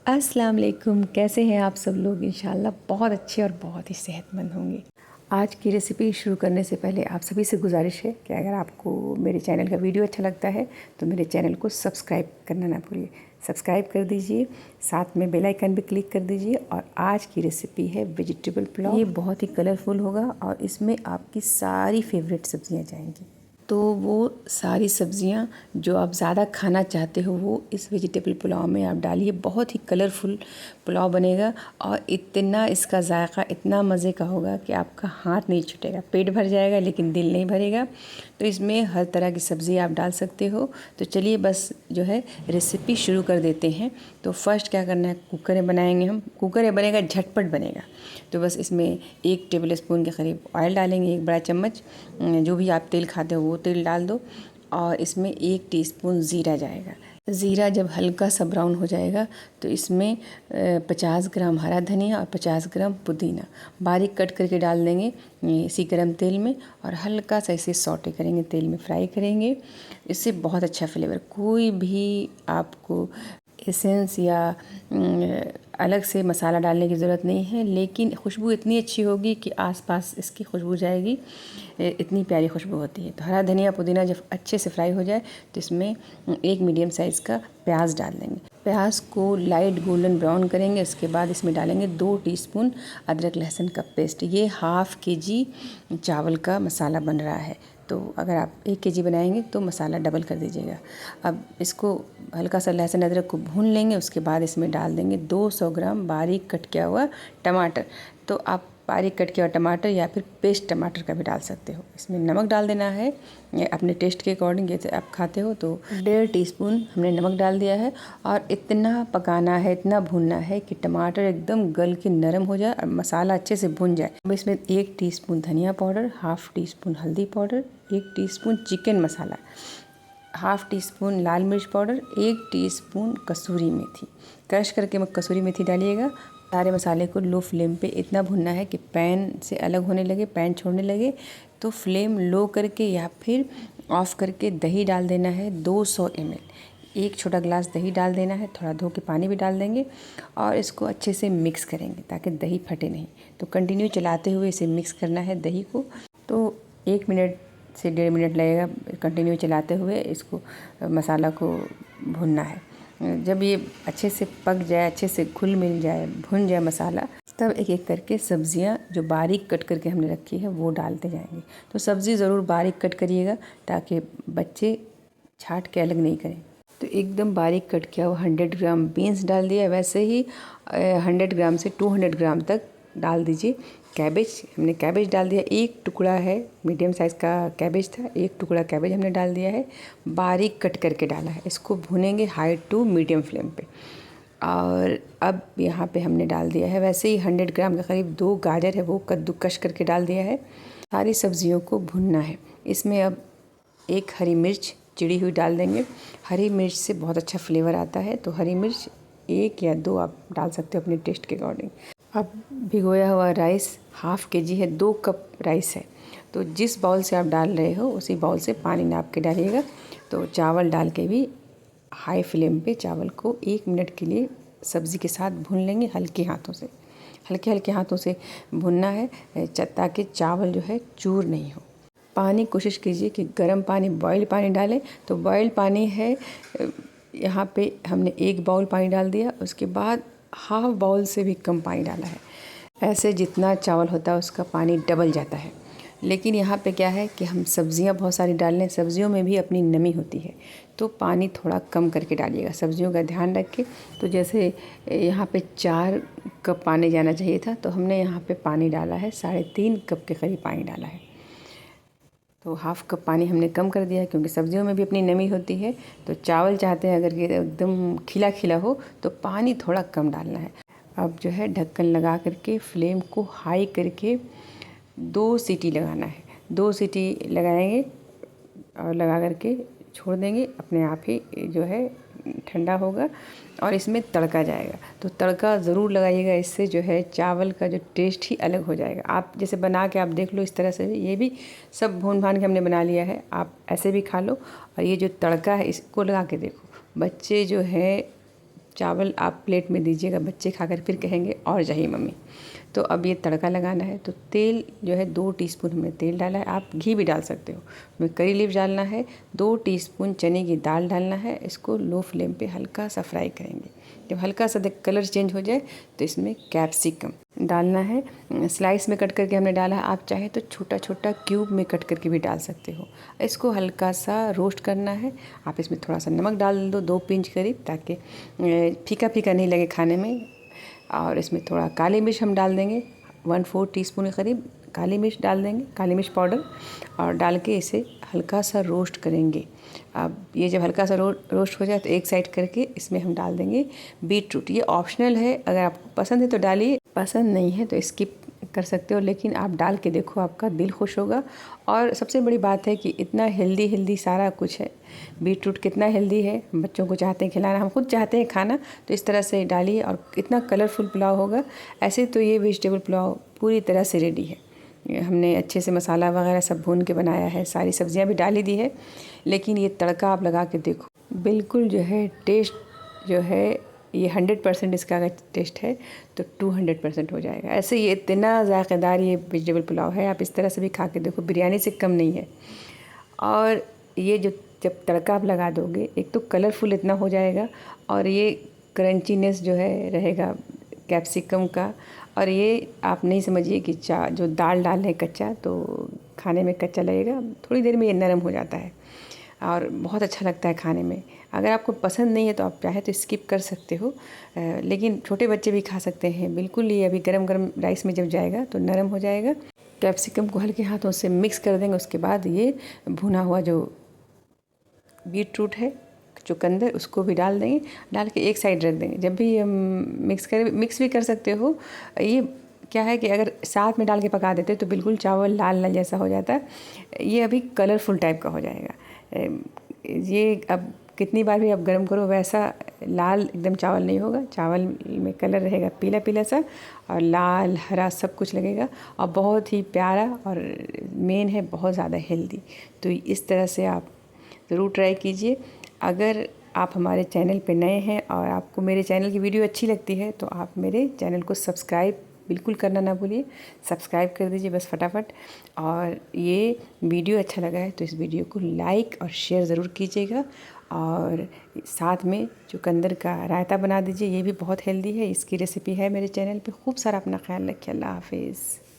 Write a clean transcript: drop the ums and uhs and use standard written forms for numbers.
अस्सलाम वालेकुम। कैसे हैं आप सब लोग? इंशाल्लाह बहुत अच्छे और बहुत ही सेहतमंद होंगे। आज की रेसिपी शुरू करने से पहले आप सभी से गुजारिश है कि अगर आपको मेरे चैनल का वीडियो अच्छा लगता है तो मेरे चैनल को सब्सक्राइब करना ना भूलिए। सब्सक्राइब कर दीजिए, साथ में बेल आइकन भी क्लिक कर दीजिए। और आज की रेसिपी है वेजिटेबल पुलाव। ये बहुत ही कलरफुल होगा और इसमें आपकी सारी फेवरेट सब्जियाँ जाएंगी। तो वो सारी सब्जियां जो आप ज़्यादा खाना चाहते हो वो इस वेजिटेबल पुलाव में आप डालिए। बहुत ही कलरफुल पुलाव बनेगा और इतना इसका जायका इतना मज़े का होगा कि आपका हाथ नहीं छूटेगा। पेट भर जाएगा लेकिन दिल नहीं भरेगा। तो इसमें हर तरह की सब्ज़ी आप डाल सकते हो। तो चलिए बस जो है रेसिपी शुरू कर देते हैं। तो फर्स्ट क्या करना है, कुकर में बनाएंगे हम। कुकर में बनेगा, झटपट बनेगा। तो बस इसमें 1 टेबल स्पून के करीब ऑयल डालेंगे, 1 बड़ा चम्मच। जो भी आप तेल खाते हो वो तेल डाल दो। और इसमें 1 टीस्पून ज़ीरा जाएगा। ज़ीरा जब हल्का सा ब्राउन हो जाएगा तो इसमें 50 ग्राम हरा धनिया और 50 ग्राम पुदीना बारीक कट करके डाल देंगे इसी गरम तेल में। और हल्का सा इसे सौटे करेंगे, तेल में फ्राई करेंगे। इससे बहुत अच्छा फ्लेवर, कोई भी आपको एसेंस या अलग से मसाला डालने की ज़रूरत नहीं है, लेकिन खुशबू इतनी अच्छी होगी कि आसपास इसकी खुशबू जाएगी। इतनी प्यारी खुशबू होती है। तो हरा धनिया पुदीना जब अच्छे से फ्राई हो जाए तो इसमें 1 मीडियम साइज़ का प्याज डाल देंगे। प्याज को लाइट गोल्डन ब्राउन करेंगे। उसके बाद इसमें डालेंगे 2 टीस्पून अदरक लहसुन का पेस्ट। ये ½ केजी चावल का मसाला बन रहा है। तो अगर आप 1 केजी बनाएंगे तो मसाला डबल कर दीजिएगा। अब इसको हल्का सा लहसुन अदरक को भून लेंगे। उसके बाद इसमें डाल देंगे 200 ग्राम बारीक कट किया हुआ टमाटर। तो आप बारीक कट किया हुआ टमाटर या फिर पेस्ट टमाटर का भी डाल सकते हो। इसमें नमक डाल देना है अपने टेस्ट के अकॉर्डिंग, जैसे आप खाते हो। तो 1.5 टीस्पून हमने नमक डाल दिया है। और इतना पकाना है, इतना भूनना है कि टमाटर एकदम गल के नरम हो जाए और मसाला अच्छे से भुन जाए। अब इसमें 1 टीस्पून धनिया पाउडर, ½ टीस्पून हल्दी पाउडर, 1 टीस्पून चिकन मसाला, ½ टीस्पून लाल मिर्च पाउडर, 1 टीस्पून कसूरी मेथी। क्रश करके कसूरी मेथी डालिएगा। सारे मसाले को लो फ्लेम पे इतना भुनना है कि पैन से अलग होने लगे, पैन छोड़ने लगे। तो फ्लेम लो करके या फिर ऑफ़ करके दही डाल देना है 200 ml। 1 छोटा गिलास दही डाल देना है। थोड़ा धो के पानी भी डाल देंगे और इसको अच्छे से मिक्स करेंगे ताकि दही फटे नहीं। तो कंटिन्यू चलाते हुए इसे मिक्स करना है दही को। तो 1 मिनट से 1.5 मिनट लगेगा कंटिन्यू चलाते हुए इसको मसाला को भुनना है। जब ये अच्छे से पक जाए, अच्छे से घुल मिल जाए, भुन जाए मसाला, तब एक एक करके सब्जियां जो बारीक कट करके हमने रखी है वो डालते जाएंगे। तो सब्ज़ी ज़रूर बारीक कट करिएगा ताकि बच्चे छाट के अलग नहीं करें। तो एकदम बारीक कट किया हुआ 100 ग्राम बीन्स डाल दिया। वैसे ही 100 ग्राम से 200 ग्राम तक डाल दीजिए कैबेज। हमने कैबेज डाल दिया, 1 टुकड़ा है, मीडियम साइज़ का कैबेज था, 1 टुकड़ा कैबेज हमने डाल दिया है, बारीक कट करके डाला है। इसको भुनेंगे हाई टू मीडियम फ्लेम पे। और अब यहाँ पे हमने डाल दिया है वैसे ही 100 ग्राम के करीब 2 गाजर है वो कद्दूकश करके डाल दिया है। सारी सब्जियों को भुनना है। इसमें अब 1 हरी मिर्च चिड़ी हुई डाल देंगे। हरी मिर्च से बहुत अच्छा फ्लेवर आता है। तो हरी मिर्च 1 या 2 आप डाल सकते हो अपने टेस्ट के अकॉर्डिंग। अब भिगोया हुआ राइस ½ केजी है, 2 कप राइस है। तो जिस बाउल से आप डाल रहे हो उसी बाउल से पानी नाप के डालिएगा। तो चावल डाल के भी हाई फ्लेम पे चावल को 1 मिनट के लिए सब्ज़ी के साथ भून लेंगे हल्के हाथों से। हल्के हल्के हाथों से भुनना है ताकि चावल जो है चूर नहीं हो। पानी कोशिश कीजिए कि गर्म पानी, बॉइल्ड पानी डालें। तो बॉइल्ड पानी है, यहाँ पे हमने 1 बाउल पानी डाल दिया। उसके बाद ½ बाउल से भी कम पानी डाला है। ऐसे जितना चावल होता है उसका पानी डबल जाता है। लेकिन यहाँ पे क्या है कि हम सब्जियाँ बहुत सारी डाल रहे हैं, सब्जियों में भी अपनी नमी होती है। तो पानी थोड़ा कम करके डालिएगा, सब्जियों का ध्यान रख के। तो जैसे यहाँ पे 4 कप पानी जाना चाहिए था, तो हमने यहाँ पे पानी डाला है 3.5 कप के करीब पानी डाला है। तो ½ कप पानी हमने कम कर दिया है क्योंकि सब्जियों में भी अपनी नमी होती है। तो चावल चाहते हैं अगर ये एकदम खिला खिला हो तो पानी थोड़ा कम डालना है। अब जो है ढक्कन लगा करके फ्लेम को हाई करके 2 सीटी लगाना है। 2 सीटी लगाएंगे और लगा करके छोड़ देंगे। अपने आप ही जो है ठंडा होगा और इसमें तड़का जाएगा। तो तड़का ज़रूर लगाइएगा, इससे जो है चावल का जो टेस्ट ही अलग हो जाएगा। आप जैसे बना के आप देख लो, इस तरह से ये भी सब भून भान के हमने बना लिया है, आप ऐसे भी खा लो। और ये जो तड़का है इसको लगा के देखो, बच्चे जो है चावल आप प्लेट में दीजिएगा, बच्चे खाकर फिर कहेंगे और चाहिए मम्मी। तो अब ये तड़का लगाना है। तो तेल जो है 2 टीस्पून हमने तेल डाला है, आप घी भी डाल सकते हो। उसमें करी लीफ डालना है, 2 टीस्पून चने की दाल डालना है। इसको लो फ्लेम पे हल्का सा फ्राई करेंगे। जब हल्का सा कलर चेंज हो जाए तो इसमें कैप्सिकम डालना है। स्लाइस में कट करके हमने डाला है, आप चाहे तो छोटा छोटा क्यूब में कट करके भी डाल सकते हो। इसको हल्का सा रोस्ट करना है। आप इसमें थोड़ा सा नमक डाल दो, 2 पिंच करीब, ताकि फीका फीका नहीं लगे खाने में। और इसमें थोड़ा काली मिर्च हम डाल देंगे, 1/4 टीस्पून के करीब काली मिर्च डाल देंगे, काली मिर्च पाउडर, और डाल के इसे हल्का सा रोस्ट करेंगे। अब ये जब हल्का सा रोस्ट हो जाए तो एक साइड करके इसमें हम डाल देंगे बीट रूट। ये ऑप्शनल है, अगर आपको पसंद है तो डालिए, पसंद नहीं है तो स्किप कर सकते हो, लेकिन आप डाल के देखो, आपका दिल खुश होगा। और सबसे बड़ी बात है कि इतना हेल्दी सारा कुछ है। बीट रूट कितना हेल्दी है, बच्चों को चाहते हैं खिलाना, हम खुद चाहते हैं खाना, तो इस तरह से डालिए और इतना कलरफुल पुलाव होगा। ऐसे तो ये वेजिटेबल पुलाव पूरी तरह से रेडी है। हमने अच्छे से मसाला वगैरह सब भून के बनाया है, सारी सब्जियां भी डाली दी है, लेकिन ये तड़का आप लगा के देखो, बिल्कुल जो है टेस्ट जो है ये 100% इसका अगर टेस्ट है तो 200% हो जाएगा। ऐसे ये इतना ज़ायक़ेदार ये वेजिटेबल पुलाव है, आप इस तरह से भी खा के देखो, बिरयानी से कम नहीं है। और ये जो जब तड़का आप लगा दोगे, एक तो कलरफुल इतना हो जाएगा और ये क्रंचीनेस जो है रहेगा कैप्सिकम का। और ये आप नहीं समझिए कि जो दाल डाल है कच्चा, तो खाने में कच्चा लगेगा, थोड़ी देर में ये नरम हो जाता है और बहुत अच्छा लगता है खाने में। अगर आपको पसंद नहीं है तो आप चाहे तो स्किप कर सकते हो, लेकिन छोटे बच्चे भी खा सकते हैं बिल्कुल। ये अभी गरम गरम राइस में जब जाएगा तो नरम हो जाएगा। कैप्सिकम को हल्के हाथों से मिक्स कर देंगे। उसके बाद ये भुना हुआ जो बीट रूट है, चुकंदर, उसको भी डाल देंगे। डाल के एक साइड रख देंगे। जब भी हम मिक्स भी कर सकते हो। ये क्या है कि अगर साथ में डाल के पका देते तो बिल्कुल चावल लाल लाल जैसा हो जाता है, ये अभी कलरफुल टाइप का हो जाएगा। ये अब कितनी बार भी आप गर्म करो वैसा लाल एकदम चावल नहीं होगा। चावल में कलर रहेगा पीला पीला सा, और लाल हरा सब कुछ लगेगा, और बहुत ही प्यारा, और मेन है बहुत ज़्यादा हेल्दी। तो इस तरह से आप ज़रूर ट्राई कीजिए। अगर आप हमारे चैनल पे नए हैं और आपको मेरे चैनल की वीडियो अच्छी लगती है तो आप मेरे चैनल को सब्सक्राइब बिल्कुल करना ना भूलिए। सब्सक्राइब कर दीजिए बस फटाफट। और ये वीडियो अच्छा लगा है तो इस वीडियो को लाइक और शेयर ज़रूर कीजिएगा। और साथ में चुकंदर का रायता बना दीजिए, ये भी बहुत हेल्दी है। इसकी रेसिपी है मेरे चैनल पे। खूब सारा अपना ख्याल रखिए। अल्लाह हाफिज़।